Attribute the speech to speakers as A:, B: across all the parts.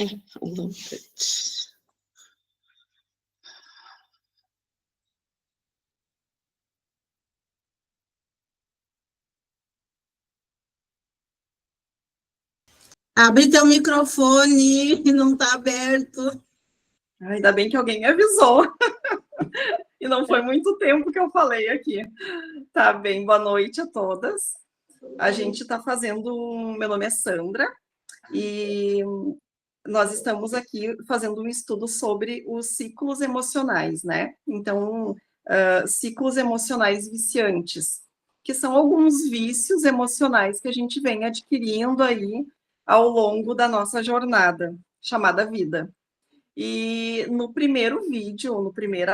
A: Hold on a bit. Abre teu microfone, não está aberto.
B: Ainda bem que alguém me avisou. E não foi muito tempo que eu falei aqui. Tá bem, boa noite a todas. A gente está fazendo. Meu nome é Sandra, e nós estamos aqui fazendo um estudo sobre os ciclos emocionais, né? Então, ciclos emocionais viciantes, que são alguns vícios emocionais que a gente vem adquirindo aí ao longo da nossa jornada, chamada vida. E no primeiro vídeo, no primeiro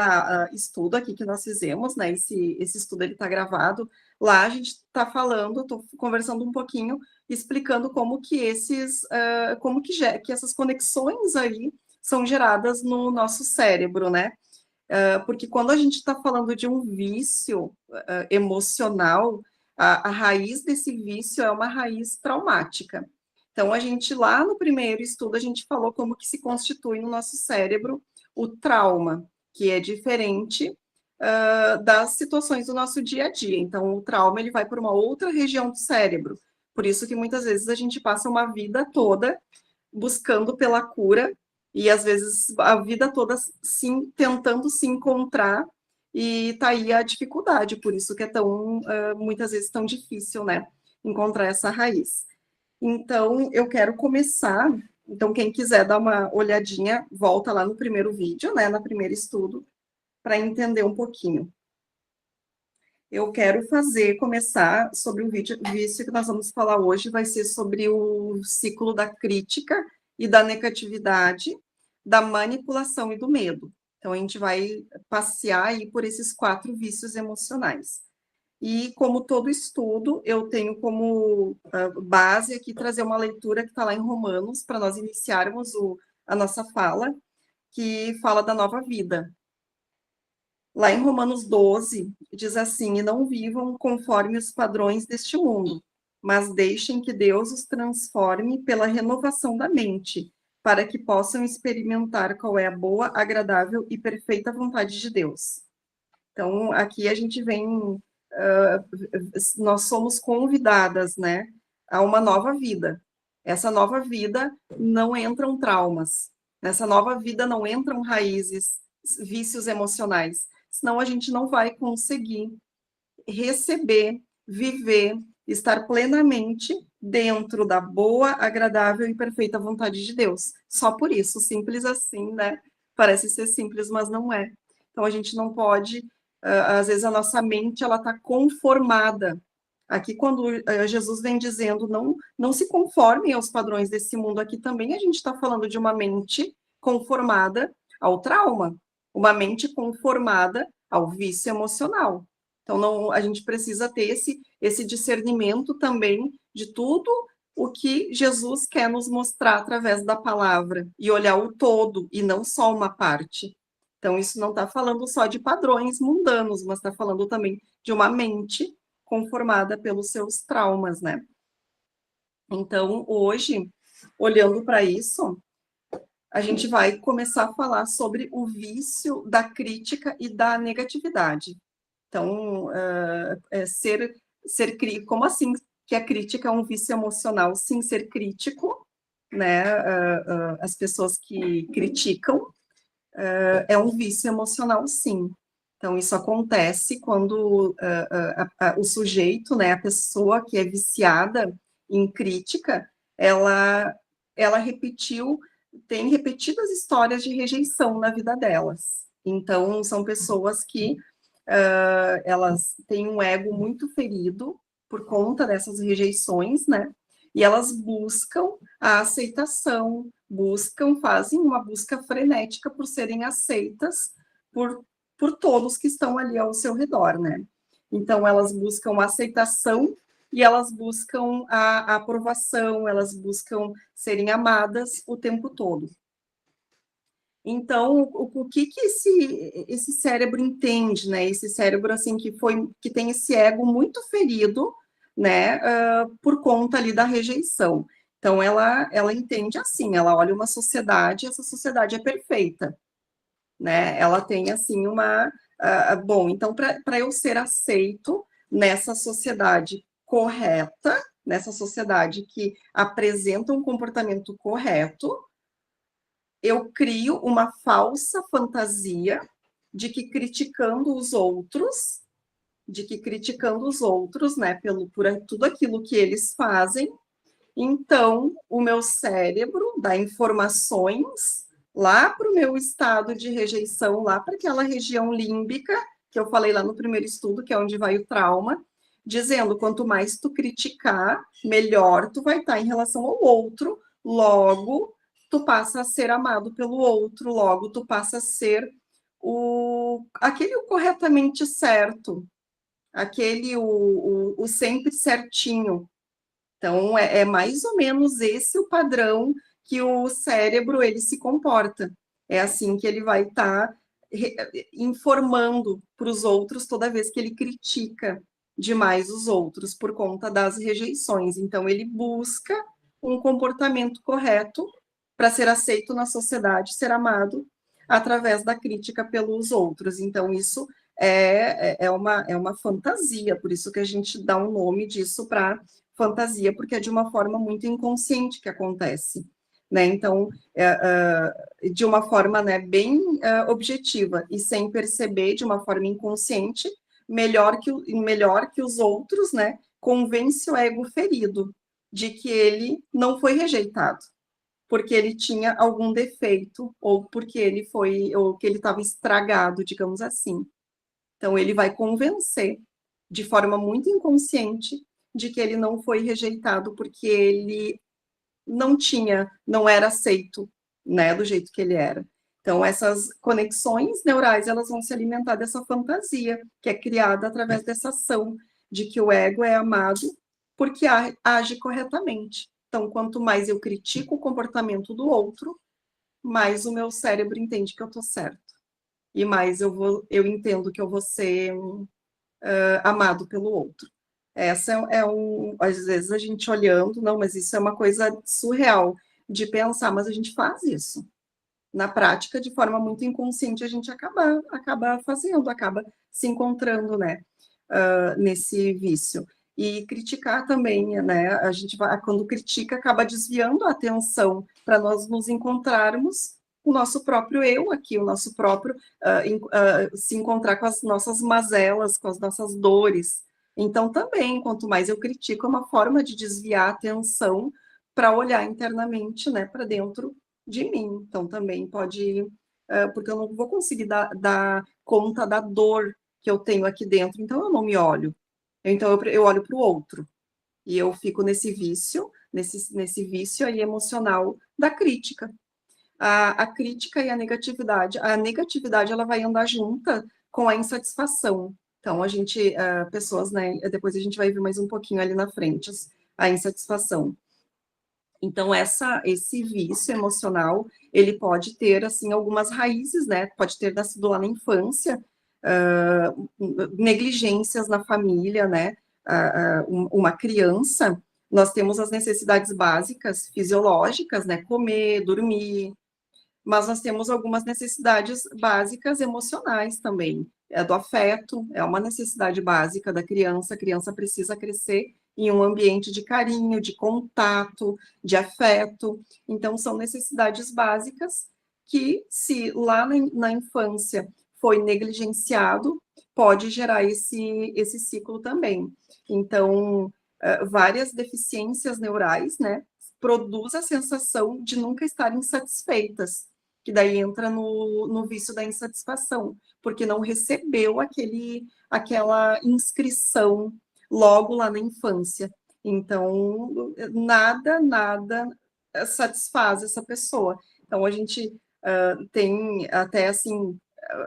B: estudo aqui que nós fizemos, né? Esse estudo ele está gravado. Lá a gente está falando, estou conversando um pouquinho, explicando como que como que essas conexões aí são geradas no nosso cérebro, né? Porque quando a gente está falando de um vício emocional, a raiz desse vício é uma raiz traumática. Então, a gente, lá no primeiro estudo, a gente falou como que se constitui no nosso cérebro o trauma, que é diferente das situações do nosso dia a dia. Então, o trauma, ele vai para uma outra região do cérebro. Por isso que, muitas vezes, a gente passa uma vida toda buscando pela cura e, às vezes, a vida toda sim, tentando se encontrar, e tá aí a dificuldade. Por isso que é tão, muitas vezes, tão difícil, né, encontrar essa raiz. Então, eu quero começar. Então, quem quiser dar uma olhadinha, volta lá no primeiro vídeo, né, no primeiro estudo, para entender um pouquinho. Eu quero começar sobre o vício que nós vamos falar hoje, vai ser sobre o ciclo da crítica e da negatividade, da manipulação e do medo. Então, a gente vai passear aí por esses 4 vícios emocionais. E, como todo estudo, eu tenho como base aqui trazer uma leitura que está lá em Romanos, para nós iniciarmos a nossa fala, que fala da nova vida. Lá em Romanos 12, diz assim: e não vivam conforme os padrões deste mundo, mas deixem que Deus os transforme pela renovação da mente, para que possam experimentar qual é a boa, agradável e perfeita vontade de Deus. Então, aqui a gente vem, nós somos convidadas, né, a uma nova vida. Essa nova vida não entram traumas, nessa nova vida não entram raízes, vícios emocionais, senão a gente não vai conseguir receber, viver, estar plenamente dentro da boa, agradável e perfeita vontade de Deus. Só por isso, simples assim, né? Parece ser simples, mas não é. Então a gente não pode, às vezes a nossa mente ela está conformada. Aqui quando Jesus vem dizendo não se conformem aos padrões desse mundo, aqui também a gente está falando de uma mente conformada ao trauma, uma mente conformada ao vício emocional. Então, não, a gente precisa ter esse discernimento também de tudo o que Jesus quer nos mostrar através da palavra, e olhar o todo, e não só uma parte. Então, isso não está falando só de padrões mundanos, mas está falando também de uma mente conformada pelos seus traumas, né? Então, hoje, olhando para isso, a gente vai começar a falar sobre o vício da crítica e da negatividade. Então, como assim que a crítica é um vício emocional? Sim, ser crítico, né? As pessoas que criticam é um vício emocional, sim. Então, isso acontece quando o sujeito, né, a pessoa que é viciada em crítica, ela tem repetidas histórias de rejeição na vida delas. Então, são pessoas que elas têm um ego muito ferido por conta dessas rejeições, né? E elas buscam a aceitação, fazem uma busca frenética por serem aceitas por todos que estão ali ao seu redor, né? Então, elas buscam a aceitação e elas buscam a aprovação, elas buscam serem amadas o tempo todo. Então, o que esse cérebro entende, né? Esse cérebro assim que tem esse ego muito ferido, né? Por conta ali da rejeição. Então, ela entende assim, ela olha uma sociedade, essa sociedade é perfeita, né? Ela tem, assim, bom, então, para eu ser aceito nessa sociedade correta, nessa sociedade que apresenta um comportamento correto, eu crio uma falsa fantasia de que criticando os outros, né, por tudo aquilo que eles fazem, então o meu cérebro dá informações lá para o meu estado de rejeição, lá para aquela região límbica, que eu falei lá no primeiro estudo, que é onde vai o trauma, dizendo, quanto mais tu criticar, melhor tu vai estar em relação ao outro, logo tu passa a ser amado pelo outro, logo tu passa a ser aquele corretamente certo, aquele o sempre certinho. Então, é mais ou menos esse o padrão que o cérebro ele se comporta. É assim que ele vai estar informando para os outros toda vez que ele critica demais os outros por conta das rejeições. Então, ele busca um comportamento correto para ser aceito na sociedade, ser amado através da crítica pelos outros. Então, isso é uma fantasia, por isso que a gente dá um nome disso para fantasia, porque é de uma forma muito inconsciente que acontece, né? Então, de uma forma, né, bem objetiva e sem perceber, de uma forma inconsciente, melhor que os outros, né, convence o ego ferido de que ele não foi rejeitado, porque ele tinha algum defeito ou porque ou que ele estava estragado, digamos assim. Então, ele vai convencer de forma muito inconsciente de que ele não foi rejeitado porque ele não era aceito, né, do jeito que ele era. Então, essas conexões neurais, elas vão se alimentar dessa fantasia que é criada através dessa ação de que o ego é amado porque age corretamente. Então, quanto mais eu critico o comportamento do outro, mais o meu cérebro entende que eu estou certo. E mais eu entendo que eu vou ser amado pelo outro. Essa às vezes a gente olhando, não, mas isso é uma coisa surreal de pensar, mas a gente faz isso. Na prática, de forma muito inconsciente, a gente acaba fazendo, acaba se encontrando, né, nesse vício. E criticar também, né, a gente quando critica, acaba desviando a atenção para nós nos encontrarmos o nosso próprio eu aqui, o nosso próprio se encontrar com as nossas mazelas, com as nossas dores. Então, também, quanto mais eu critico, é uma forma de desviar a atenção para olhar internamente, né, para dentro de mim. Então, também pode, porque eu não vou conseguir dar conta da dor que eu tenho aqui dentro, então eu não me olho. Então, eu olho para o outro. E eu fico nesse vício, nesse vício aí emocional da crítica. A crítica e a negatividade ela vai andar junta com a insatisfação. Então, pessoas, né, depois a gente vai ver mais um pouquinho ali na frente, a insatisfação. Então, esse vício emocional, ele pode ter, assim, algumas raízes, né, pode ter nascido lá na infância, negligências na família, né, uma criança, nós temos as necessidades básicas fisiológicas, né, comer, dormir, mas nós temos algumas necessidades básicas emocionais também. É do afeto, é uma necessidade básica da criança. A criança precisa crescer em um ambiente de carinho, de contato, de afeto. Então, são necessidades básicas que, se lá na infância foi negligenciado, pode gerar esse ciclo também. Então, várias deficiências neurais, né, produz a sensação de nunca estarem satisfeitas, que daí entra no vício da insatisfação, porque não recebeu aquela inscrição logo lá na infância. Então, nada satisfaz essa pessoa. Então, a gente tem até, assim,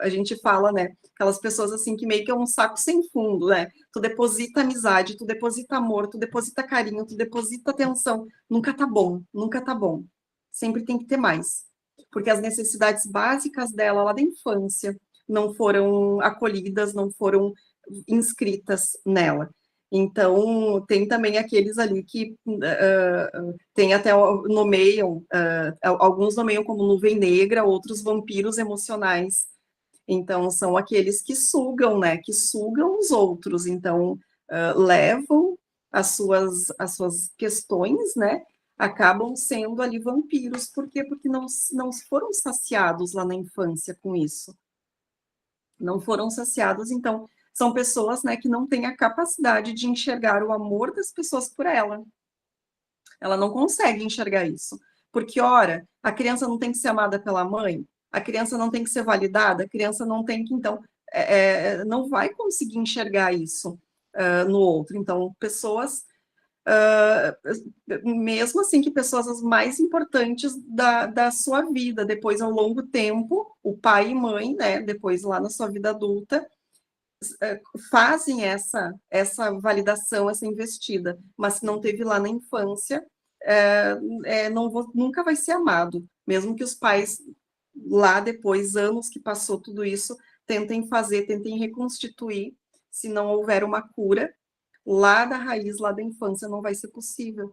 B: a gente fala, né, aquelas pessoas, assim, que meio que é um saco sem fundo, né? Tu deposita amizade, tu deposita amor, tu deposita carinho, tu deposita atenção. Nunca tá bom, nunca tá bom. Sempre tem que ter mais. Porque as necessidades básicas dela lá da infância não foram acolhidas, não foram inscritas nela. Então, tem também aqueles ali que tem até nomeiam, alguns nomeiam como nuvem negra, outros vampiros emocionais. Então, são aqueles que sugam, né? Que sugam os outros. Então, levam as suas questões, né? Acabam sendo ali vampiros. Por quê? Porque não foram saciados lá na infância com isso. Não foram saciados, então são pessoas, né, que não têm a capacidade de enxergar o amor das pessoas por ela. Ela não consegue enxergar isso. Porque, ora, a criança não tem que ser amada pela mãe, a criança não tem que ser validada, a criança não tem que, então, não vai conseguir enxergar isso no outro. Então, pessoas, mesmo assim, que pessoas as mais importantes da sua vida, depois, ao longo tempo, o pai e mãe, né, depois lá na sua vida adulta, fazem essa validação, essa investida, mas se não teve lá na infância, nunca vai ser amado, mesmo que os pais lá depois, anos que passou tudo isso, tentem fazer, tentem reconstituir, se não houver uma cura, lá da raiz, lá da infância, não vai ser possível.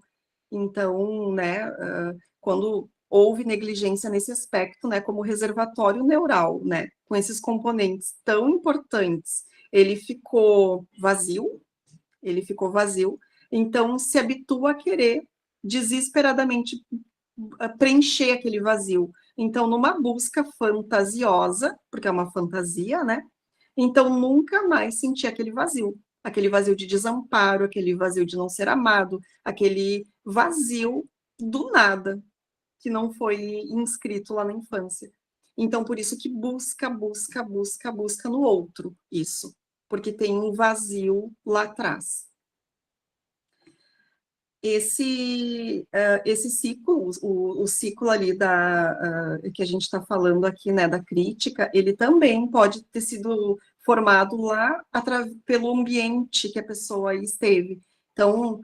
B: Então, né, quando houve negligência nesse aspecto, né, como reservatório neural, né, com esses componentes tão importantes, ele ficou vazio, então se habitua a querer desesperadamente preencher aquele vazio. Então, numa busca fantasiosa, porque é uma fantasia, né? Então, nunca mais sentir aquele vazio de desamparo, aquele vazio de não ser amado, aquele vazio do nada, que não foi inscrito lá na infância. Então, por isso que busca no outro isso, porque tem um vazio lá atrás. Esse ciclo, o ciclo ali que a gente está falando aqui, né, da crítica, ele também pode ter sido formado lá pelo ambiente que a pessoa esteve. Então,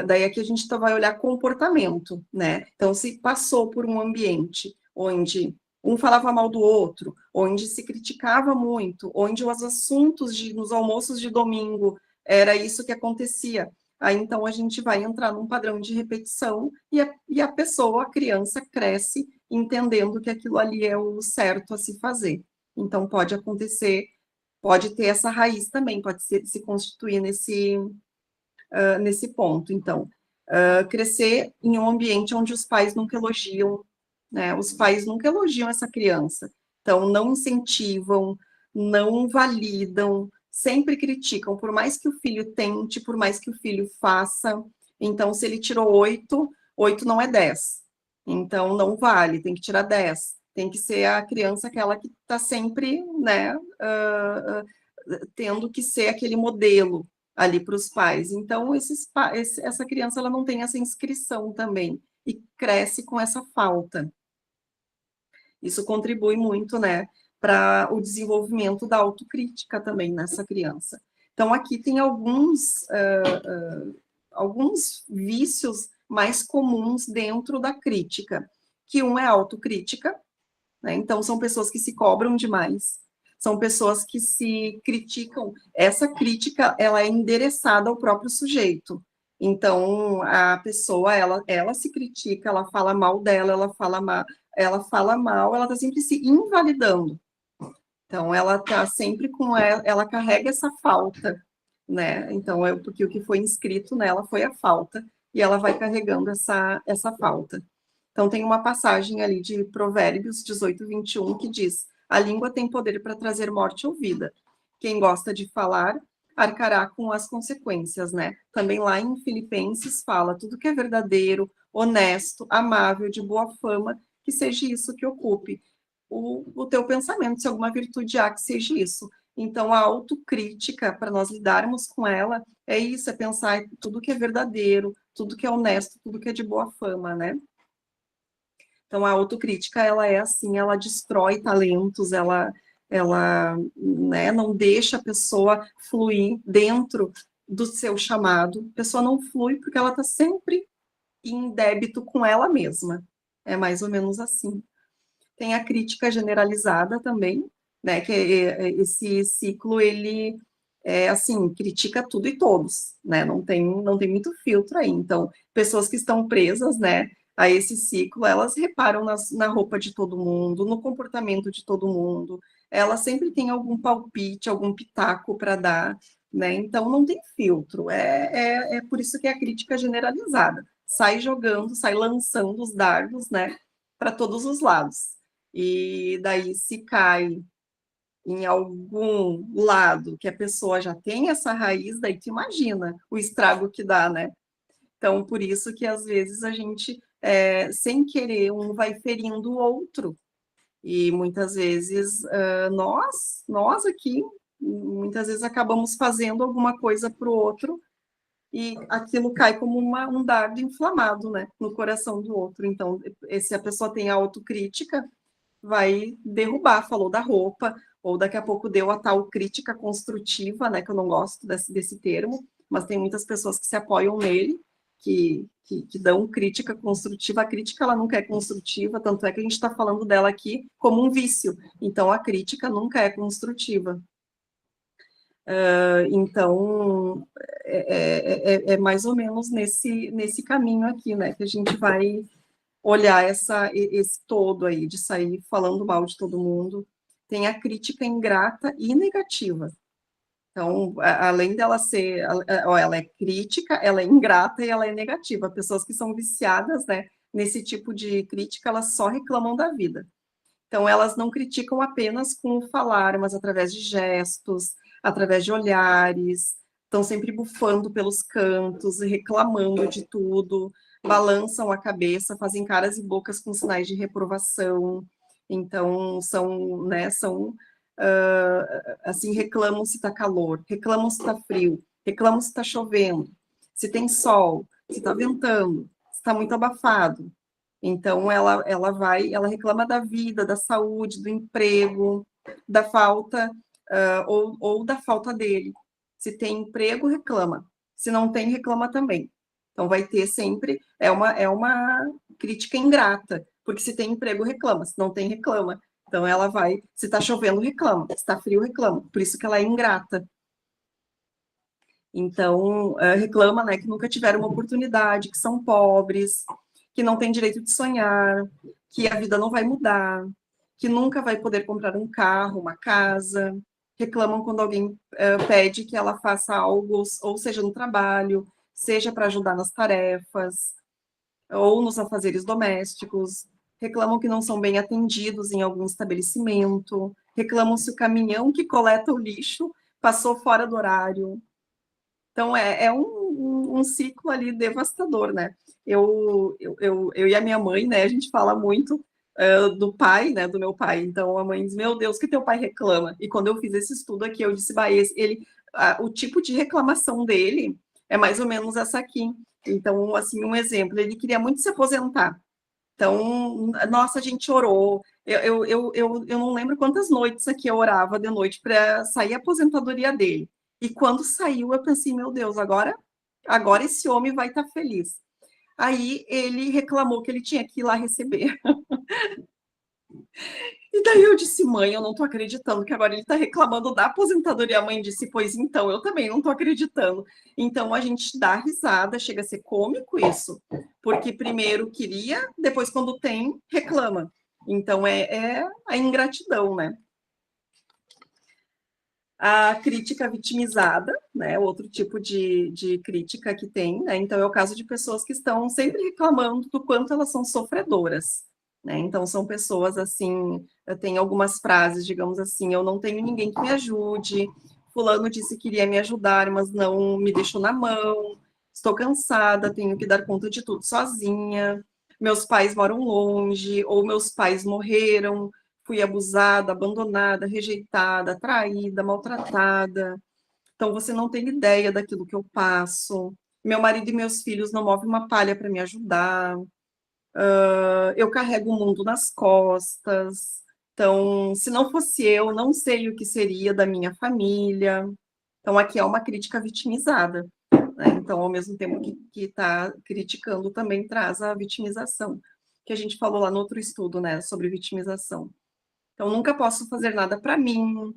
B: daí aqui a gente vai olhar comportamento, né? Então, se passou por um ambiente onde um falava mal do outro, onde se criticava muito, onde os assuntos nos almoços de domingo era isso que acontecia. Aí, então, a gente vai entrar num padrão de repetição e a pessoa, a criança, cresce entendendo que aquilo ali é o certo a se fazer. Então, pode acontecer, pode ter essa raiz também, pode se constituir nesse ponto. Então, crescer em um ambiente onde os pais nunca elogiam, né? Os pais nunca elogiam essa criança. Então, não incentivam, não validam, sempre criticam, por mais que o filho tente, por mais que o filho faça. Então, se ele tirou 8, 8 não é 10. Então, não vale, tem que tirar 10. Tem que ser a criança aquela que está sempre, né, tendo que ser aquele modelo ali para os pais. Então, essa criança ela não tem essa inscrição também e cresce com essa falta. Isso contribui muito, né, para o desenvolvimento da autocrítica também nessa criança. Então, aqui tem alguns vícios mais comuns dentro da crítica, que um é a autocrítica, né? Então, são pessoas que se cobram demais, são pessoas que se criticam. Essa crítica, ela é endereçada ao próprio sujeito. Então, a pessoa, ela se critica, ela fala mal dela, ela fala mal, ela está sempre se invalidando. Então, ela está sempre ela carrega essa falta, né? Então, porque o que foi inscrito nela foi a falta, e ela vai carregando essa falta. Então, tem uma passagem ali de Provérbios 18, 21, que diz: a língua tem poder para trazer morte ou vida. Quem gosta de falar, arcará com as consequências, né? Também lá em Filipenses fala: tudo que é verdadeiro, honesto, amável, de boa fama, que seja isso que ocupe o teu pensamento, se alguma virtude há que seja isso. Então, a autocrítica, para nós lidarmos com ela, é isso, é pensar tudo que é verdadeiro, tudo que é honesto, tudo que é de boa fama, né? Então, a autocrítica, ela é assim, ela destrói talentos, ela né, não deixa a pessoa fluir dentro do seu chamado. A pessoa não flui porque ela está sempre em débito com ela mesma. É mais ou menos assim. Tem a crítica generalizada também, né, que esse ciclo, ele assim, critica tudo e todos, né? Não tem muito filtro aí. Então, pessoas que estão presas, né, a esse ciclo, elas reparam na roupa de todo mundo, no comportamento de todo mundo, elas sempre têm algum palpite, algum pitaco para dar, né? Então, não tem filtro. É por isso que é a crítica generalizada. Sai jogando, sai lançando os dardos, né, para todos os lados. E daí, se cai em algum lado que a pessoa já tem essa raiz, daí tu imagina o estrago que dá, né? Então, por isso que às vezes a gente, sem querer, um vai ferindo o outro. E muitas vezes nós aqui, muitas vezes acabamos fazendo alguma coisa para o outro e aquilo cai como um dardo inflamado, né, no coração do outro. Então, se a pessoa tem a autocrítica, vai derrubar, falou da roupa, ou daqui a pouco deu a tal crítica construtiva, né, que eu não gosto desse termo, mas tem muitas pessoas que se apoiam nele, que dão crítica construtiva. A crítica, ela nunca é construtiva, tanto é que a gente está falando dela aqui como um vício. Então, a crítica nunca é construtiva. Então, é mais ou menos nesse caminho aqui, né, que a gente vai olhar esse todo aí, de sair falando mal de todo mundo. Tem a crítica ingrata e negativa. Então, além dela ser, ela é crítica, ela é ingrata e ela é negativa. Pessoas que são viciadas, né, nesse tipo de crítica, elas só reclamam da vida. Então, elas não criticam apenas com o falar, mas através de gestos, através de olhares, estão sempre bufando pelos cantos, reclamando de tudo, balançam a cabeça, fazem caras e bocas com sinais de reprovação. Então, assim, reclamam se está calor, reclamam se está frio, reclamam se está chovendo, se tem sol, se está ventando, se está muito abafado. Então, ela reclama da vida, da saúde, do emprego, da falta, ou da falta dele. Se tem emprego, reclama. Se não tem, reclama também. Então, vai ter sempre, é uma crítica ingrata, porque se tem emprego, reclama, se não tem, reclama. Então, ela vai, se está chovendo, reclama, se está frio, reclama. Por isso que ela é ingrata. Então, reclama, né, que nunca tiveram uma oportunidade, que são pobres, que não têm direito de sonhar, que a vida não vai mudar, que nunca vai poder comprar um carro, uma casa. Reclamam quando alguém pede que ela faça algo, ou seja, no trabalho, seja para ajudar nas tarefas, ou nos afazeres domésticos. Reclamam que não são bem atendidos em algum estabelecimento. Reclamam se o caminhão que coleta o lixo passou fora do horário. Então, é um ciclo ali devastador, né? Eu e a minha mãe, né, a gente fala muito do pai, né, do meu pai. Então, a mãe diz, meu Deus, que teu pai reclama. E quando eu fiz esse estudo aqui, eu disse, bah, o tipo de reclamação dele é mais ou menos essa aqui. Então, assim, um exemplo, ele queria muito se aposentar. Então, nossa, a gente orou. Eu não lembro quantas noites aqui eu orava de noite para sair a aposentadoria dele. E quando saiu, eu pensei, meu Deus, agora esse homem vai estar feliz. Aí ele reclamou que ele tinha que ir lá receber. E daí eu disse, mãe, eu não estou acreditando que agora ele está reclamando da aposentadoria. A mãe disse, pois então, eu também não estou acreditando. Então a gente dá risada, chega a ser cômico isso, porque primeiro queria, depois quando tem, reclama. Então é a ingratidão, né? A crítica vitimizada, né? Outro tipo de crítica que tem, né? Então é o caso de pessoas que estão sempre reclamando do quanto elas são sofredoras, né? Então são pessoas assim, tem algumas frases, digamos assim, eu não tenho ninguém que me ajude, fulano disse que iria me ajudar, mas não me deixou na mão, estou cansada, tenho que dar conta de tudo sozinha, meus pais moram longe, ou meus pais morreram, fui abusada, abandonada, rejeitada, traída, maltratada. Então você não tem ideia daquilo que eu passo. Meu marido e meus filhos não movem uma palha para me ajudar. Eu carrego o mundo nas costas. Então, se não fosse eu, não sei o que seria da minha família. Então, aqui é uma crítica vitimizada, né? Então, ao mesmo tempo que está criticando, também traz a vitimização, que a gente falou lá no outro estudo, né, sobre vitimização. Então, nunca posso fazer nada para mim,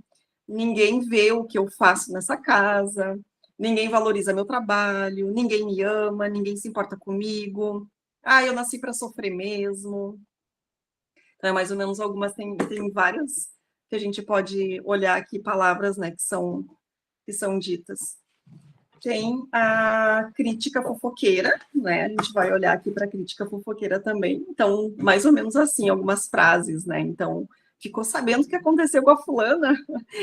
B: ninguém vê o que eu faço nessa casa, ninguém valoriza meu trabalho, ninguém me ama, ninguém se importa comigo. Ah, eu nasci para sofrer mesmo. Então, é mais ou menos algumas, tem várias que a gente pode olhar aqui, palavras, né, que são ditas. Tem a crítica fofoqueira, né? A gente vai olhar aqui para a crítica fofoqueira também. Então, mais ou menos assim, algumas frases, né? Então, ficou sabendo o que aconteceu com a fulana?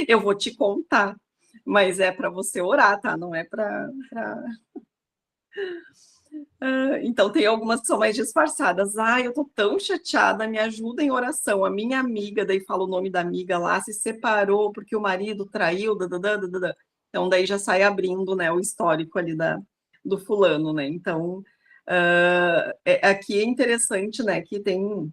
B: Eu vou te contar. Mas é para você orar, tá? Não é para. Então, tem algumas que são mais disfarçadas. Ah, eu tô tão chateada, me ajuda em oração. A minha amiga, daí fala o nome da amiga lá, se separou porque o marido traiu, dadadã. Então, daí já sai abrindo, né, o histórico ali do fulano, né? Então, aqui é interessante, né, que tem...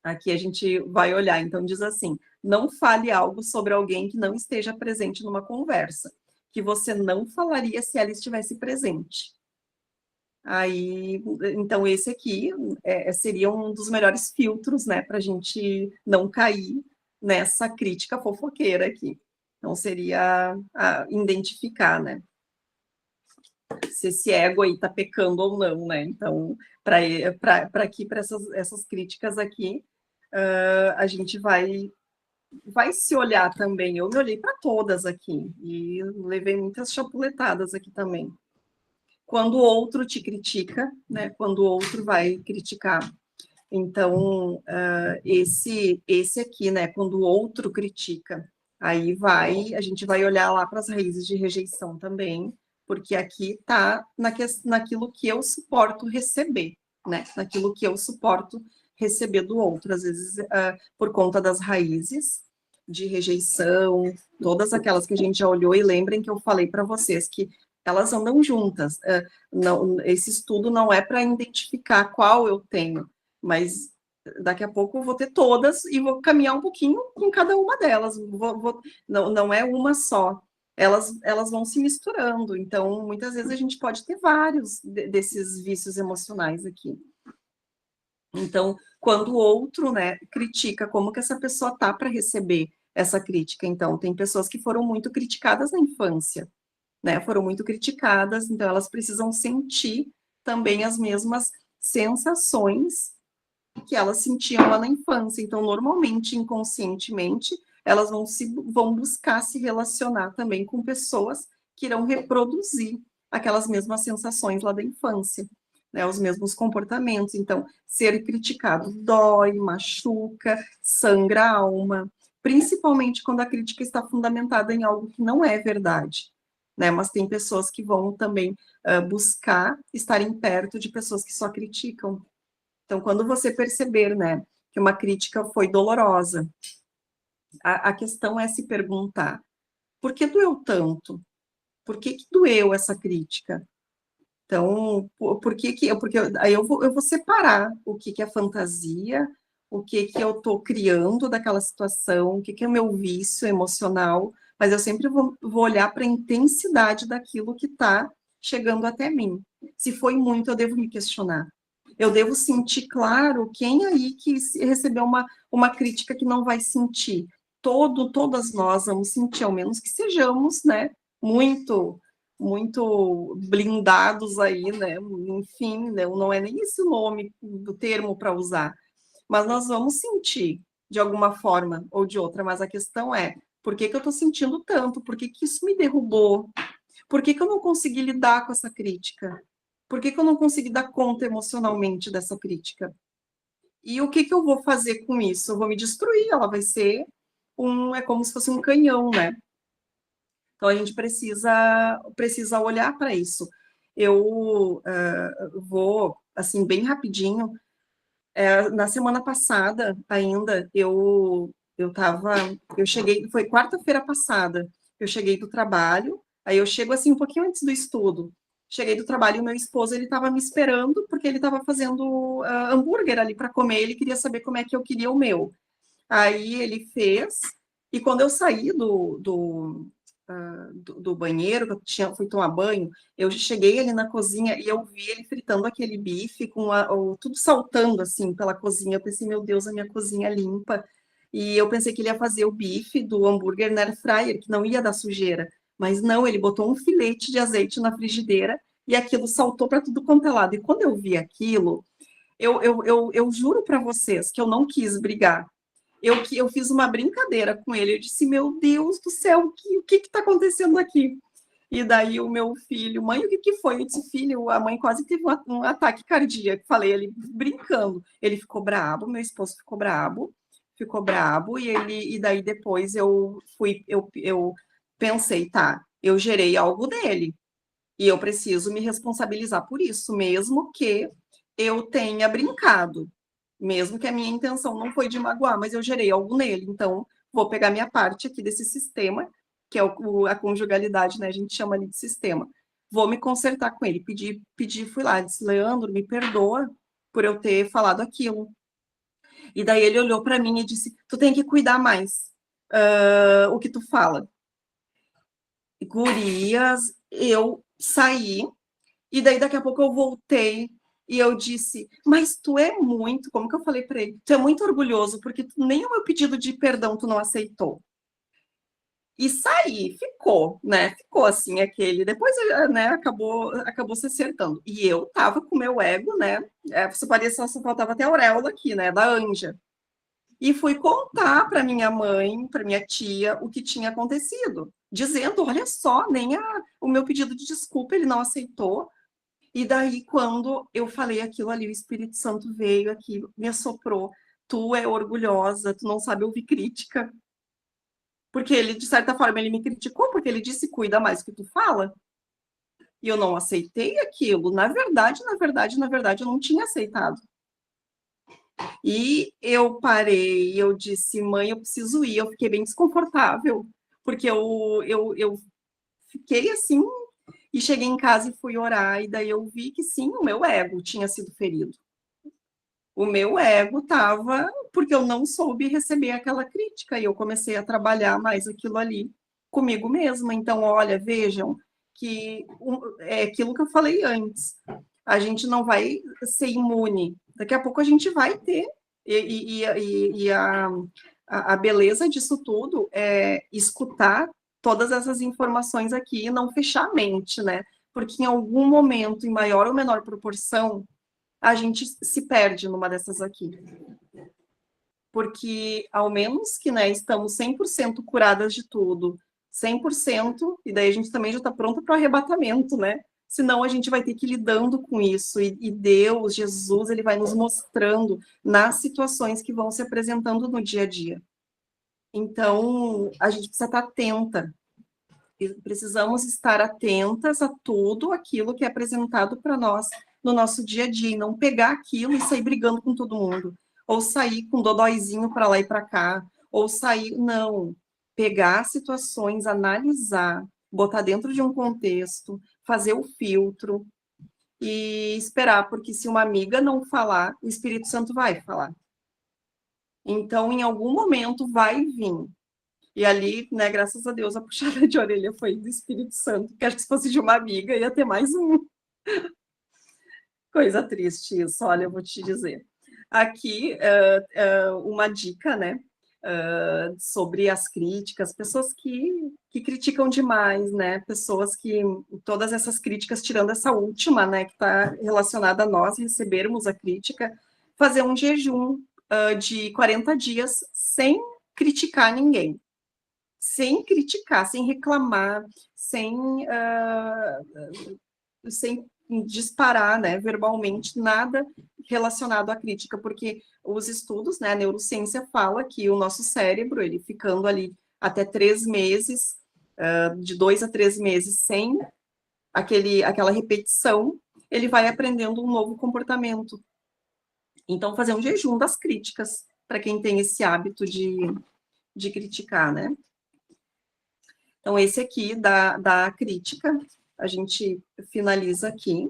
B: Aqui a gente vai olhar, então diz assim, não fale algo sobre alguém que não esteja presente numa conversa, que você não falaria se ela estivesse presente. Aí, então, esse aqui seria um dos melhores filtros, né, para a gente não cair nessa crítica fofoqueira aqui. Então, seria identificar, né, se esse ego aí está pecando ou não, né? Então, para aqui, para essas críticas aqui, a gente vai se olhar também. Eu me olhei para todas aqui e levei muitas chapuletadas aqui também. Quando o outro te critica, né? Quando o outro vai criticar. Então, esse aqui, né? Quando o outro critica, aí a gente vai olhar lá para as raízes de rejeição também, porque aqui está naquilo que eu suporto receber, né? Naquilo que eu suporto receber do outro, às vezes por conta das raízes de rejeição, todas aquelas que a gente já olhou, e lembrem que eu falei para vocês que elas andam juntas. Não, esse estudo não é para identificar qual eu tenho, mas daqui a pouco eu vou ter todas e vou caminhar um pouquinho com cada uma delas. Não é uma só. Elas vão se misturando. Então, muitas vezes a gente pode ter vários desses vícios emocionais aqui. Então, quando o outro, né, critica, como que essa pessoa tá para receber essa crítica? Então, tem pessoas que foram muito criticadas na infância, né? Foram muito criticadas, então elas precisam sentir também as mesmas sensações que elas sentiam lá na infância. Então, normalmente, inconscientemente, elas vão buscar se relacionar também com pessoas que irão reproduzir aquelas mesmas sensações lá da infância, né? Os mesmos comportamentos. Então, ser criticado dói, machuca, sangra a alma, principalmente quando a crítica está fundamentada em algo que não é verdade, né? Mas tem pessoas que vão também buscar estarem perto de pessoas que só criticam. Então, quando você perceber, né, que uma crítica foi dolorosa, a questão é se perguntar, por que doeu tanto? Por que doeu essa crítica? Então, porque aí eu vou separar o que é fantasia, o que eu estou criando daquela situação, o que é meu vício emocional, mas eu sempre vou olhar para a intensidade daquilo que está chegando até mim. Se foi muito, eu devo me questionar. Eu devo sentir, claro, quem aí que recebeu uma crítica que não vai sentir. Todas nós vamos sentir, ao menos que sejamos, né, muito blindados aí, né? Enfim, né? Não é nem esse o nome do termo para usar, mas nós vamos sentir de alguma forma ou de outra. Mas a questão é, por que eu estou sentindo tanto? Por que isso me derrubou? Por que eu não consegui lidar com essa crítica? Por que eu não consegui dar conta emocionalmente dessa crítica? E o que eu vou fazer com isso? Eu vou me destruir, ela vai ser é como se fosse um canhão, né? Então, a gente precisa olhar para isso. Eu vou, assim, bem rapidinho. Na semana passada, ainda, eu cheguei, foi quarta-feira passada, eu cheguei do trabalho, aí eu chego, assim, um pouquinho antes do estudo. Cheguei do trabalho e o meu esposo, ele estava me esperando, porque ele estava fazendo hambúrguer ali para comer, ele queria saber como é que eu queria o meu. Aí ele fez, e quando eu saí do banheiro, que eu fui tomar banho, eu cheguei ali na cozinha e eu vi ele fritando aquele bife com tudo saltando assim pela cozinha. Eu pensei, meu Deus, a minha cozinha limpa. E eu pensei que ele ia fazer o bife do hambúrguer na air fryer, que não ia dar sujeira. Mas não, ele botou um filete de azeite na frigideira e aquilo saltou para tudo quanto é lado. E quando eu vi aquilo, eu juro para vocês que eu não quis brigar. Eu fiz uma brincadeira com ele. Eu disse, meu Deus do céu, o que está acontecendo aqui? E daí o meu filho, mãe, o que, que foi? Eu disse, filho, a mãe quase teve um ataque cardíaco. Falei, ele brincando. Ele ficou brabo, meu esposo ficou brabo, e daí depois eu pensei, tá, eu gerei algo dele, e eu preciso me responsabilizar por isso, mesmo que eu tenha brincado, mesmo que a minha intenção não foi de magoar, mas eu gerei algo nele, então vou pegar minha parte aqui desse sistema, que é a conjugalidade, né? A gente chama ali de sistema. Vou me consertar com ele, fui lá, disse, Leandro, me perdoa por eu ter falado aquilo. E daí ele olhou para mim e disse, tu tem que cuidar mais o que tu fala. Gurias, eu saí, e daí daqui a pouco eu voltei e eu disse, mas tu é muito, como que eu falei para ele? Tu é muito orgulhoso, porque nem o meu pedido de perdão tu não aceitou. E saí, ficou, né? Ficou assim aquele. Depois, né, acabou se acertando. E eu tava com o meu ego, né? Você parecia, só faltava até a auréola aqui, né? Da Anja. E fui contar para minha mãe, para minha tia, o que tinha acontecido, dizendo: olha só, nem o meu pedido de desculpa ele não aceitou. E daí, quando eu falei aquilo ali, o Espírito Santo veio aqui, me assoprou. Tu é orgulhosa, tu não sabe ouvir crítica. Porque ele, de certa forma, ele me criticou, porque ele disse: cuida mais do que tu fala. E eu não aceitei aquilo. Na verdade, eu não tinha aceitado. E eu parei, eu disse, mãe, eu preciso ir. Eu fiquei bem desconfortável, porque eu fiquei assim, e cheguei em casa e fui orar, e daí eu vi que sim, o meu ego tinha sido ferido. O meu ego estava, porque eu não soube receber aquela crítica, e eu comecei a trabalhar mais aquilo ali comigo mesma. Então, olha, vejam que é aquilo que eu falei antes. A gente não vai ser imune. Daqui a pouco a gente vai ter. E a beleza disso tudo é escutar todas essas informações aqui e não fechar a mente, né? Porque em algum momento, em maior ou menor proporção, a gente se perde numa dessas aqui. Porque, ao menos que, né, estamos 100% curadas de tudo, 100%, e daí a gente também já está pronta para o arrebatamento, né? Senão a gente vai ter que ir lidando com isso, e Deus, Jesus, ele vai nos mostrando nas situações que vão se apresentando no dia a dia. Então, a gente precisa estar atenta, precisamos estar atentas a tudo aquilo que é apresentado para nós no nosso dia a dia, e não pegar aquilo e sair brigando com todo mundo, ou sair com dodóizinho para lá e para cá, ou sair, não, pegar situações, analisar, botar dentro de um contexto, fazer o filtro e esperar, porque se uma amiga não falar, o Espírito Santo vai falar. Então, em algum momento vai vir. E ali, né, graças a Deus, a puxada de orelha foi do Espírito Santo, que acho que se fosse de uma amiga ia ter mais um. Coisa triste isso, olha, eu vou te dizer. Aqui, uma dica, né, sobre as críticas, pessoas que criticam demais, né, pessoas que, todas essas críticas, tirando essa última, né, que está relacionada a nós recebermos a crítica, fazer um jejum de 40 dias sem criticar ninguém. Sem criticar, sem reclamar, sem disparar, né, verbalmente, nada relacionado à crítica, porque os estudos, né, a neurociência fala que o nosso cérebro, ele ficando ali até 3 meses, de 2 a 3 meses, sem aquela repetição, ele vai aprendendo um novo comportamento. Então, fazer um jejum das críticas, para quem tem esse hábito de criticar, né? Então, esse aqui da crítica, a gente finaliza aqui.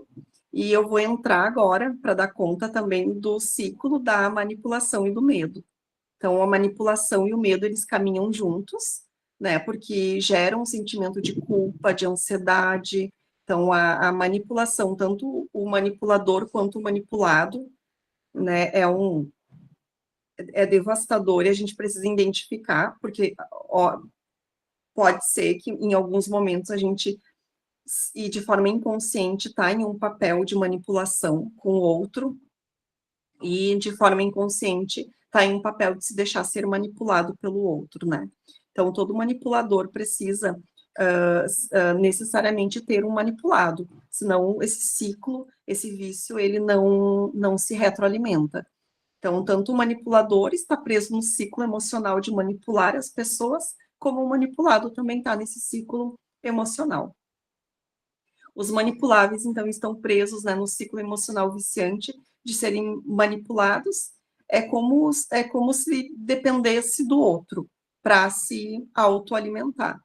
B: E eu vou entrar agora para dar conta também do ciclo da manipulação e do medo. Então, a manipulação e o medo, eles caminham juntos, né? Porque geram um sentimento de culpa, de ansiedade. Então, a manipulação, tanto o manipulador quanto o manipulado, né? é devastador e a gente precisa identificar, porque ó, pode ser que em alguns momentos a gente, e de forma inconsciente, está em um papel de manipulação com o outro, e de forma inconsciente está em um papel de se deixar ser manipulado pelo outro, né? Então, todo manipulador precisa necessariamente ter um manipulado, senão esse ciclo, esse vício, ele não se retroalimenta. Então, tanto o manipulador está preso no ciclo emocional de manipular as pessoas, como o manipulado também está nesse ciclo emocional. Os manipuláveis, então, estão presos, né, no ciclo emocional viciante de serem manipulados. É como se dependesse do outro para se autoalimentar.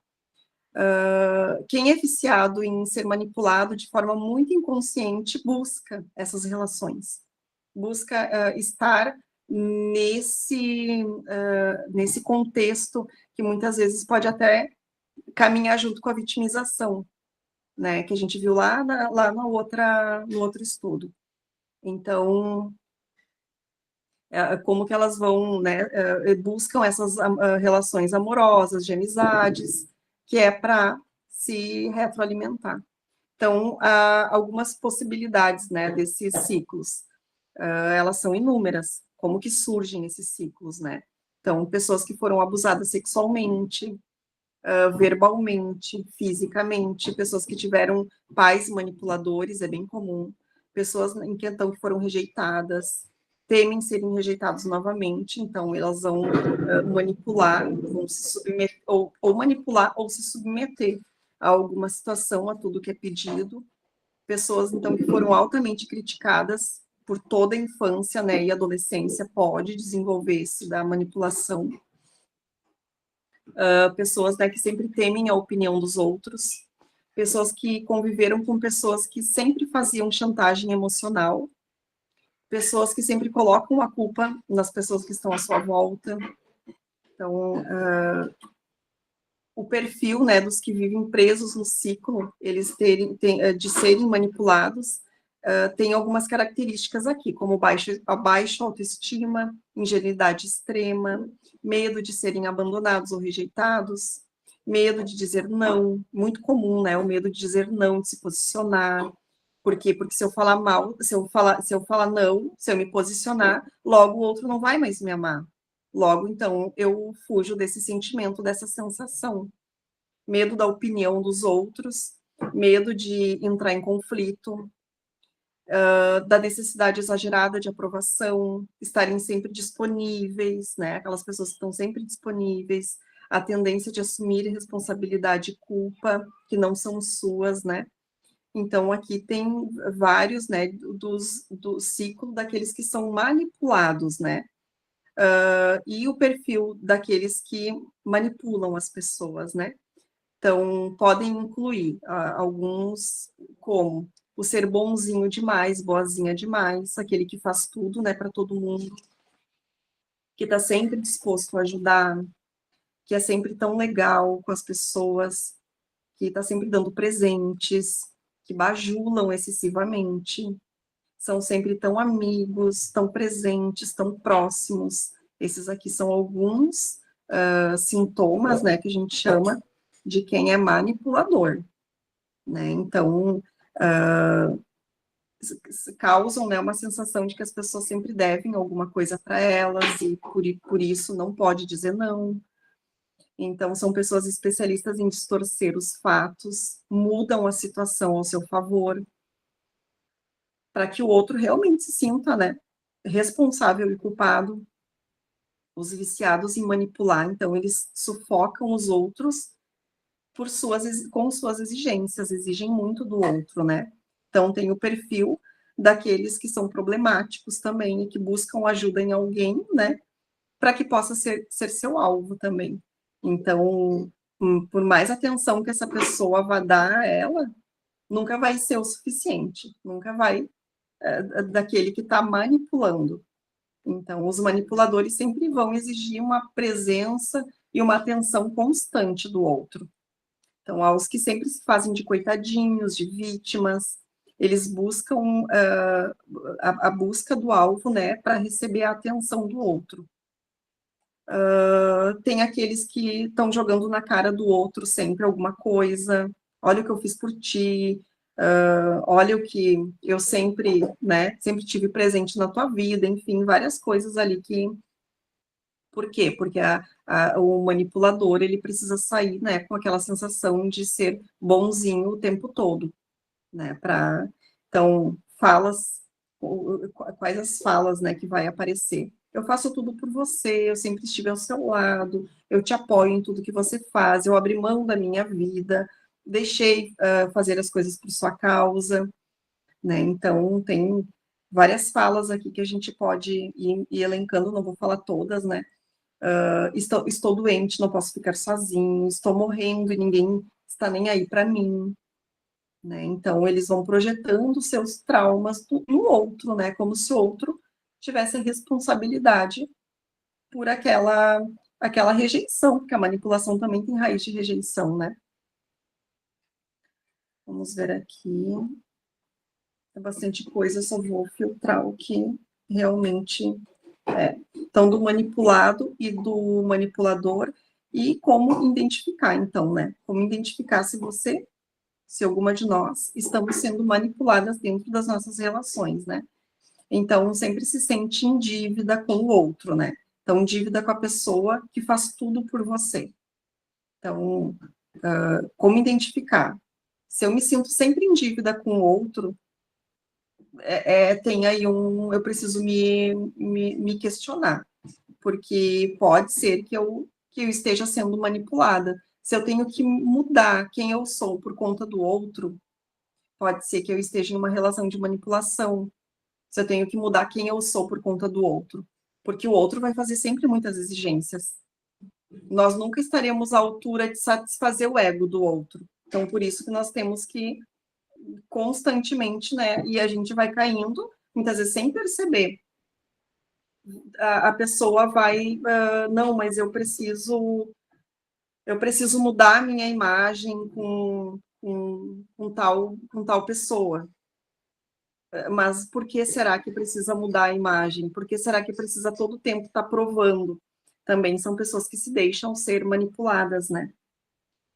B: Quem é viciado em ser manipulado de forma muito inconsciente busca essas relações, busca estar nesse contexto que muitas vezes pode até caminhar junto com a vitimização, né, que a gente viu lá no outro estudo. Então, como que elas vão, né, buscam essas relações amorosas, de amizades, que é para se retroalimentar. Então, há algumas possibilidades, né, desses ciclos. Elas são inúmeras. Como que surgem esses ciclos, né? Então, pessoas que foram abusadas sexualmente, verbalmente, fisicamente, pessoas que tiveram pais manipuladores, é bem comum, pessoas então que foram rejeitadas, temem serem rejeitados novamente, então elas vão manipular, vão se submeter, ou manipular ou se submeter a alguma situação, a tudo que é pedido. Pessoas, então, que foram altamente criticadas por toda a infância, né, e adolescência, pode desenvolver-se da manipulação. Pessoas, né, que sempre temem a opinião dos outros, pessoas que conviveram com pessoas que sempre faziam chantagem emocional, pessoas que sempre colocam a culpa nas pessoas que estão à sua volta. Então, o perfil, né, dos que vivem presos no ciclo, eles de serem manipulados, tem algumas características aqui, como a baixa autoestima, ingenuidade extrema, medo de serem abandonados ou rejeitados, medo de dizer não, muito comum, né, o medo de dizer não, de se posicionar. Por quê? Porque se eu falar mal, se eu falar não, se eu me posicionar, logo o outro não vai mais me amar. Logo, então, eu fujo desse sentimento, dessa sensação. Medo da opinião dos outros, medo de entrar em conflito, da necessidade exagerada de aprovação, estarem sempre disponíveis, né? Aquelas pessoas que estão sempre disponíveis, a tendência de assumir responsabilidade e culpa, que não são suas, né? Então, aqui tem vários, né, do ciclo daqueles que são manipulados, né? E o perfil daqueles que manipulam as pessoas, né? Então, podem incluir alguns como o ser bonzinho demais, boazinha demais, aquele que faz tudo, né, para todo mundo, que está sempre disposto a ajudar, que é sempre tão legal com as pessoas, que está sempre dando presentes, que bajulam excessivamente, são sempre tão amigos, tão presentes, tão próximos. Esses aqui são alguns sintomas, né, que a gente chama de quem é manipulador, né? Então, causam, né, uma sensação de que as pessoas sempre devem alguma coisa para elas e por isso não pode dizer não. Então, são pessoas especialistas em distorcer os fatos, mudam a situação ao seu favor, para que o outro realmente se sinta, né, responsável e culpado. Os viciados em manipular, então, eles sufocam os outros com suas exigências, exigem muito do outro, né? Então, tem o perfil daqueles que são problemáticos também e que buscam ajuda em alguém, né? Para que possa ser seu alvo também. Então, por mais atenção que essa pessoa vá dar a ela, nunca vai ser o suficiente, nunca vai daquele que está manipulando. Então, os manipuladores sempre vão exigir uma presença e uma atenção constante do outro. Então, há os que sempre se fazem de coitadinhos, de vítimas, eles buscam a busca do alvo, né, para receber a atenção do outro. Tem aqueles que estão jogando na cara do outro sempre alguma coisa. Olha o que eu fiz por ti. Olha o que eu sempre, né, sempre tive presente na tua vida. Enfim, várias coisas ali que... Por quê? Porque o manipulador, ele precisa sair, né, com aquela sensação de ser bonzinho o tempo todo, né, então, quais as falas, né, que vai aparecer? Eu faço tudo por você, eu sempre estive ao seu lado, eu te apoio em tudo que você faz, eu abri mão da minha vida, deixei fazer as coisas por sua causa, né? Então, tem várias falas aqui que a gente pode ir elencando, não vou falar todas, né? Estou doente, não posso ficar sozinho, estou morrendo e ninguém está nem aí para mim, né? Então, eles vão projetando seus traumas no outro, né? Como se o outro tivesse a responsabilidade por aquela rejeição, porque a manipulação também tem raiz de rejeição, né? Vamos ver aqui. Tem bastante coisa, só vou filtrar o que realmente é. Então, do manipulado e do manipulador, e como identificar, então, né? Como identificar se alguma de nós estamos sendo manipuladas dentro das nossas relações, né? Então, sempre se sente em dívida com o outro, né? Então, dívida com a pessoa que faz tudo por você. Então, como identificar? Se eu me sinto sempre em dívida com o outro, tem aí eu preciso me questionar, porque pode ser que eu esteja sendo manipulada. Se eu tenho que mudar quem eu sou por conta do outro, pode ser que eu esteja em uma relação de manipulação. Se eu tenho que mudar quem eu sou por conta do outro, porque o outro vai fazer sempre muitas exigências. Nós nunca estaremos à altura de satisfazer o ego do outro. Então, por isso que nós temos que constantemente, né? E a gente vai caindo, muitas vezes sem perceber. A pessoa vai, não, mas eu preciso mudar a minha imagem com tal pessoa. Mas por que será que precisa mudar a imagem? Por que será que precisa todo o tempo estar provando? Também são pessoas que se deixam ser manipuladas, né?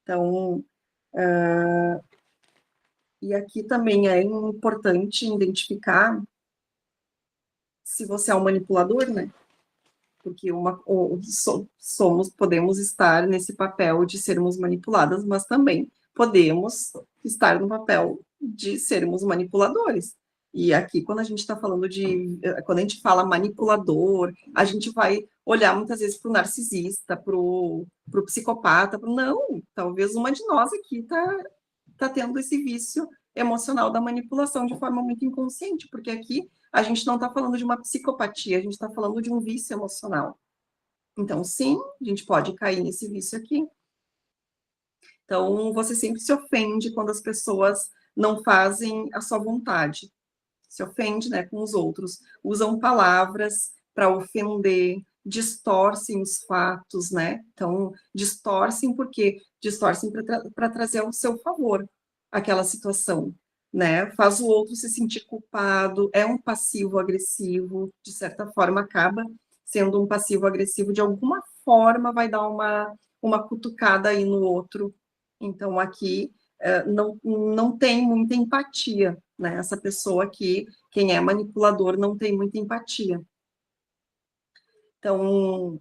B: Então, e aqui também é importante identificar se você é um manipulador, né? Porque podemos estar nesse papel de sermos manipuladas, mas também podemos estar no papel de sermos manipuladores. E aqui, quando a gente está falando quando a gente fala manipulador, a gente vai olhar muitas vezes para o narcisista, para o psicopata, não, talvez uma de nós aqui está tendo esse vício emocional da manipulação de forma muito inconsciente, porque aqui a gente não está falando de uma psicopatia, a gente está falando de um vício emocional. Então, sim, a gente pode cair nesse vício aqui. Então, você sempre se ofende quando as pessoas não fazem a sua vontade. Se ofende, né, com os outros. Usam palavras para ofender, distorcem os fatos, né? Então, distorcem porque distorcem para trazer ao seu favor aquela situação, né? Faz o outro se sentir culpado, é um passivo agressivo, de certa forma acaba sendo um passivo agressivo, de alguma forma vai dar uma cutucada aí no outro. Então, aqui não tem muita empatia, né? Essa pessoa aqui, quem é manipulador, não tem muita empatia. Então,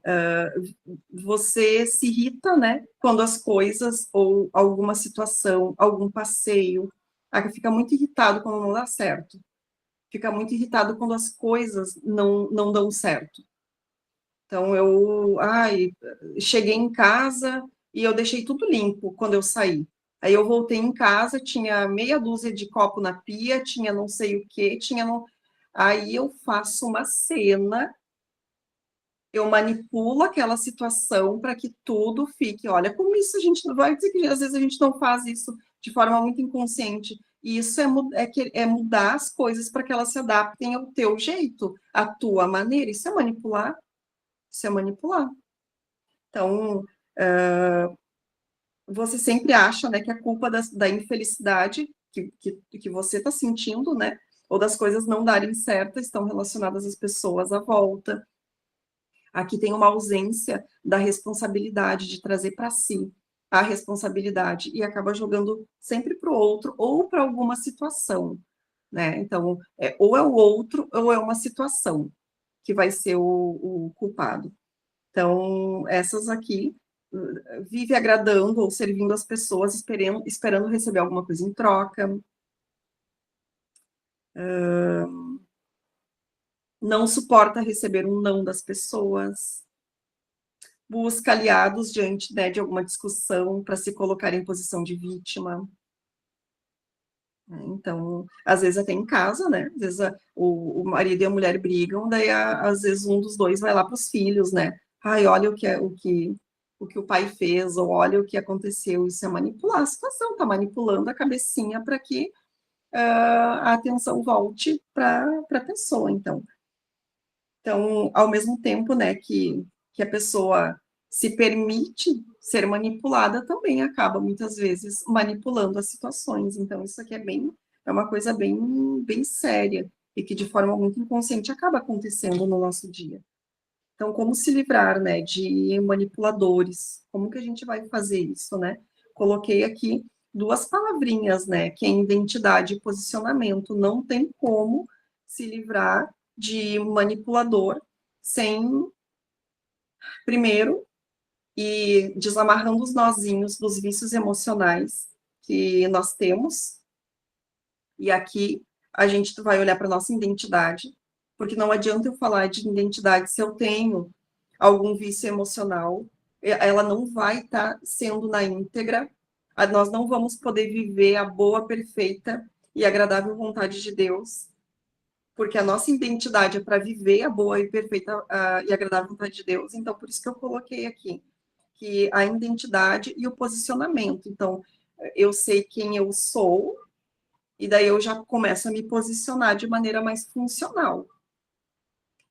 B: você se irrita, né? Quando as coisas, ou alguma situação, algum passeio, fica muito irritado quando não dá certo. Fica muito irritado quando as coisas não dão certo. Então, cheguei em casa e eu deixei tudo limpo quando eu saí. Aí eu voltei em casa, tinha meia dúzia de copo na pia, tinha não sei o quê, Aí eu faço uma cena, eu manipulo aquela situação para que tudo fique. Olha, como isso a gente não vai dizer que às vezes a gente não faz isso de forma muito inconsciente. E isso é mudar as coisas para que elas se adaptem ao teu jeito, à tua maneira. Isso é manipular. Isso é manipular. Então, você sempre acha, né, que a culpa da infelicidade que você está sentindo, né, ou das coisas não darem certo, estão relacionadas às pessoas à volta. Aqui tem uma ausência da responsabilidade, de trazer para si a responsabilidade, e acaba jogando sempre para o outro ou para alguma situação, né? Então, ou é o outro ou é uma situação que vai ser o culpado. Então, essas aqui vive agradando ou servindo as pessoas, esperando receber alguma coisa em troca. Não suporta receber um não das pessoas. Busca aliados diante, né, de alguma discussão para se colocar em posição de vítima. Então, às vezes até em casa, né? Às vezes o marido e a mulher brigam, daí às vezes um dos dois vai lá para os filhos, né? Ai, olha o que o pai fez, ou olha o que aconteceu. Isso é manipular a situação, tá manipulando a cabecinha para que a atenção volte para a pessoa. Então, ao mesmo tempo, né, que a pessoa se permite ser manipulada, também acaba, muitas vezes, manipulando as situações. Então, isso aqui é uma coisa bem séria, e que, de forma muito inconsciente, acaba acontecendo no nosso dia. Então, como se livrar, né, de manipuladores? Como que a gente vai fazer isso, né? Coloquei aqui 2 palavrinhas, né, que é identidade e posicionamento. Não tem como se livrar de manipulador sem, primeiro, ir desamarrando os nozinhos dos vícios emocionais que nós temos. E aqui a gente vai olhar para a nossa identidade, porque não adianta eu falar de identidade se eu tenho algum vício emocional, ela não vai estar sendo na íntegra, nós não vamos poder viver a boa, perfeita e agradável vontade de Deus, porque a nossa identidade é para viver a boa e perfeita e agradável vontade de Deus. Então, por isso que eu coloquei aqui, que a identidade e o posicionamento. Então, eu sei quem eu sou, e daí eu já começo a me posicionar de maneira mais funcional.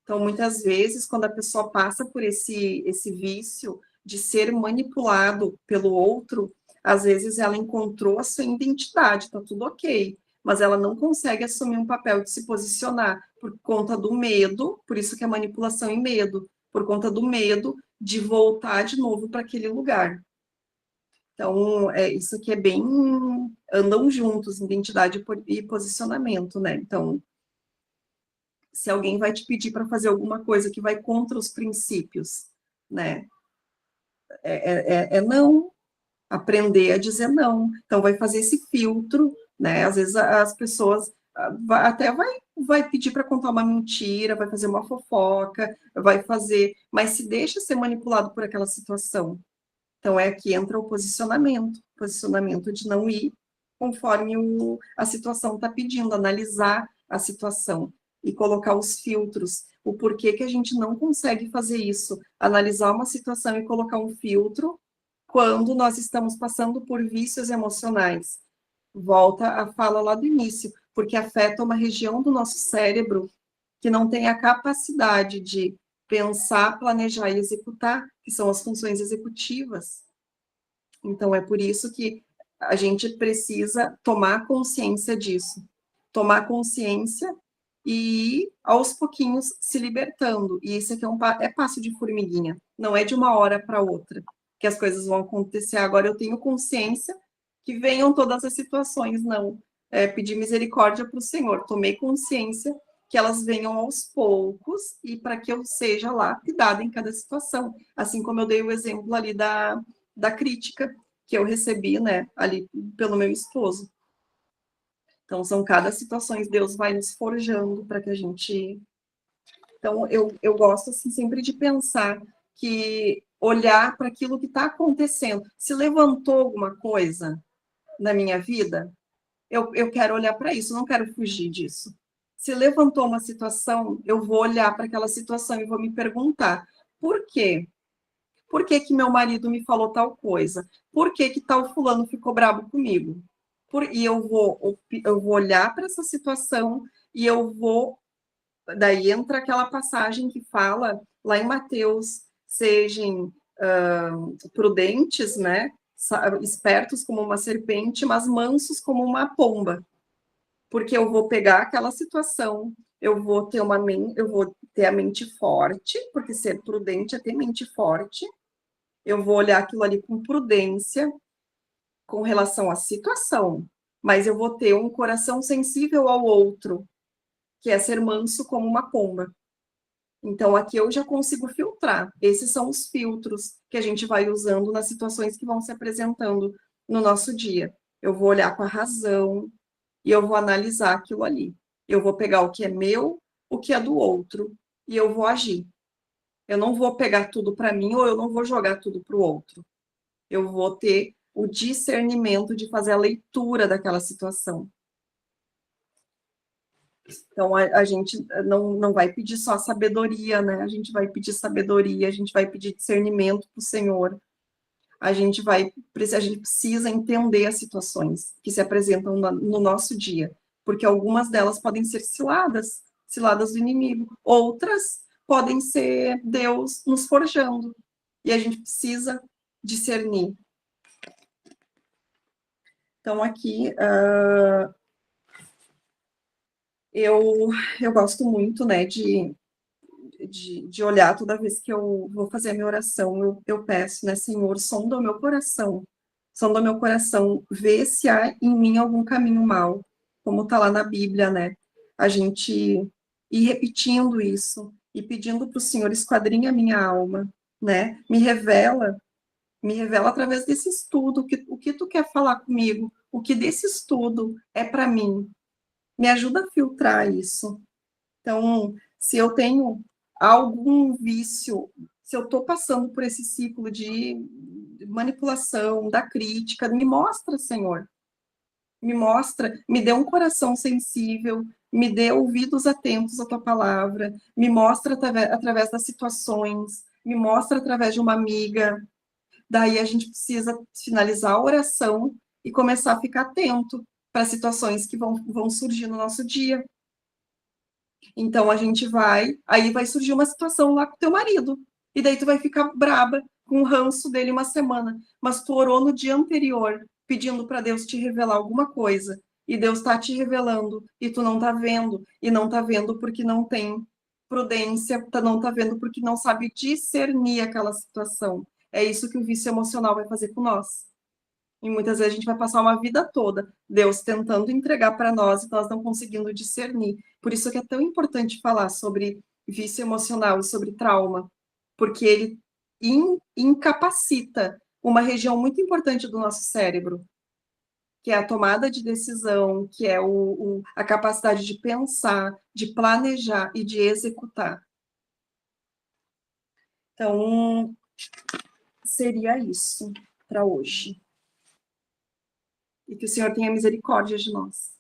B: Então, muitas vezes, quando a pessoa passa por esse vício de ser manipulado pelo outro, às vezes ela encontrou a sua identidade, tá tudo ok, mas ela não consegue assumir um papel de se posicionar por conta do medo, por isso que é manipulação e medo, por conta do medo de voltar de novo para aquele lugar. Então, isso aqui é bem... andam juntos, identidade e posicionamento, né? Então, se alguém vai te pedir para fazer alguma coisa que vai contra os princípios, né? Não, aprender a dizer não. Então, vai fazer esse filtro, né? Às vezes as pessoas até vai pedir para contar uma mentira, vai fazer uma fofoca, vai fazer, mas se deixa ser manipulado por aquela situação. Então, é que entra o posicionamento de não ir conforme a situação está pedindo, analisar a situação e colocar os filtros, o porquê que a gente não consegue fazer isso, analisar uma situação e colocar um filtro quando nós estamos passando por vícios emocionais. Volta a fala lá do início, porque afeta uma região do nosso cérebro que não tem a capacidade de pensar, planejar e executar, que são as funções executivas. Então, é por isso que a gente precisa tomar consciência disso. Tomar consciência e, aos pouquinhos, se libertando. E isso aqui é passo de formiguinha. Não é de uma hora para outra que as coisas vão acontecer. Agora eu tenho consciência que venham todas as situações. Não. Pedir misericórdia para o Senhor. Tomei consciência que elas venham aos poucos e para que eu seja lapidada em cada situação. Assim como eu dei o exemplo ali da crítica que eu recebi, né, ali pelo meu esposo. Então, são cada situações, Deus vai nos forjando para que a gente... Então, eu gosto, assim, sempre de pensar que olhar para aquilo que está acontecendo. Se levantou alguma coisa na minha vida, eu quero olhar para isso, não quero fugir disso. Se levantou uma situação, eu vou olhar para aquela situação e vou me perguntar, por quê? Por que que meu marido me falou tal coisa? Por que que tal fulano ficou bravo comigo? E eu vou olhar para essa situação e eu vou... Daí entra aquela passagem que fala lá em Mateus, sejam prudentes, né? Espertos como uma serpente, mas mansos como uma pomba. Porque eu vou pegar aquela situação, eu vou ter a mente forte, porque ser prudente é ter mente forte. Eu vou olhar aquilo ali com prudência, com relação à situação, mas eu vou ter um coração sensível ao outro, que é ser manso como uma pomba. Então, aqui eu já consigo filtrar. Esses são os filtros que a gente vai usando nas situações que vão se apresentando no nosso dia. Eu vou olhar com a razão e eu vou analisar aquilo ali. Eu vou pegar o que é meu, o que é do outro, e eu vou agir. Eu não vou pegar tudo para mim ou eu não vou jogar tudo para o outro. Eu vou ter o discernimento de fazer a leitura daquela situação. Então, a gente não vai pedir só sabedoria, né? A gente vai pedir sabedoria, a gente vai pedir discernimento para o Senhor. A gente precisa entender as situações que se apresentam no nosso dia, porque algumas delas podem ser ciladas do inimigo. Outras podem ser Deus nos forjando. E a gente precisa discernir. Então, aqui, eu gosto muito, né, de olhar toda vez que eu vou fazer a minha oração, eu peço, né, Senhor, sonda o meu coração, vê se há em mim algum caminho mau, como está lá na Bíblia, né, a gente ir repetindo isso, e pedindo para o Senhor, esquadrinha a minha alma, né, me revela através desse estudo, o que tu quer falar comigo, o que desse estudo é para mim, me ajuda a filtrar isso. Então, se eu tenho algum vício, se eu estou passando por esse ciclo de manipulação, da crítica, me mostra, Senhor. Me mostra, me dê um coração sensível, me dê ouvidos atentos à tua palavra, me mostra através das situações, me mostra através de uma amiga. Daí a gente precisa finalizar a oração e começar a ficar atento para situações que vão surgir no nosso dia. Então a gente aí vai surgir uma situação lá com teu marido, e daí tu vai ficar braba com o ranço dele uma semana, mas tu orou no dia anterior, pedindo para Deus te revelar alguma coisa, e Deus está te revelando, e tu não tá vendo, e não tá vendo porque não tem prudência, não tá vendo porque não sabe discernir aquela situação. É isso que o vício emocional vai fazer com nós. E muitas vezes a gente vai passar uma vida toda, Deus tentando entregar para nós e nós não conseguindo discernir. Por isso que é tão importante falar sobre vício emocional e sobre trauma, porque ele incapacita uma região muito importante do nosso cérebro, que é a tomada de decisão, que é a capacidade de pensar, de planejar e de executar. Então, seria isso para hoje. E que o Senhor tenha misericórdia de nós.